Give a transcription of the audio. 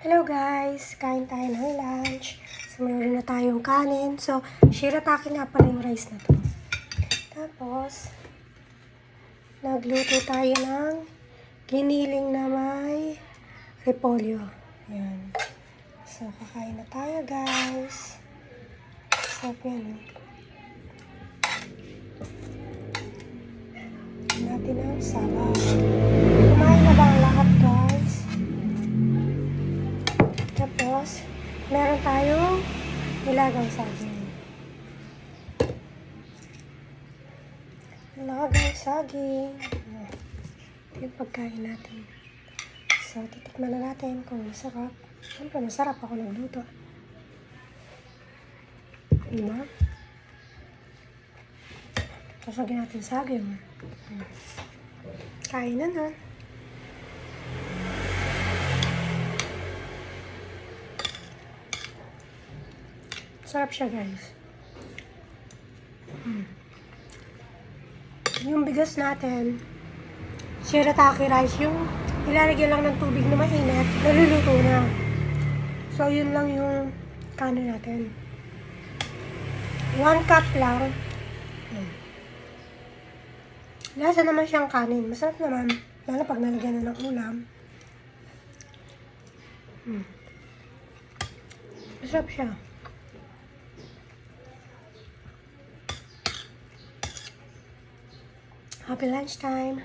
Hello guys! Kain tayo ng lunch. So, meron na tayong kanin. So, shirataki nga pala yung rice na to. Tapos, nagluto tayo ng giniling na may repolyo. Ayan. So, kakain na tayo guys. Sarap yan. Natin ang salad. Kumain na ba ang lahat guys? Tapos, meron tayong nilagang saging. Nilagang saging. Ito yung pagkain natin. So, titikman na natin kung masarap. Siyempre, masarap ako nagluto. Diba? Tapos, lagyan natin saging. Kain na na. Sarap siya guys. Yung bigas natin, shirataki rice, yung ilalagyan lang ng tubig na mainit, naluluto na. So, yun lang yung kanin natin. 1 cup lang. Lasa naman siyang kanin. Masarap naman. Lalo pag nalagyan na ng ulam. Masarap siya. Happy lunchtime!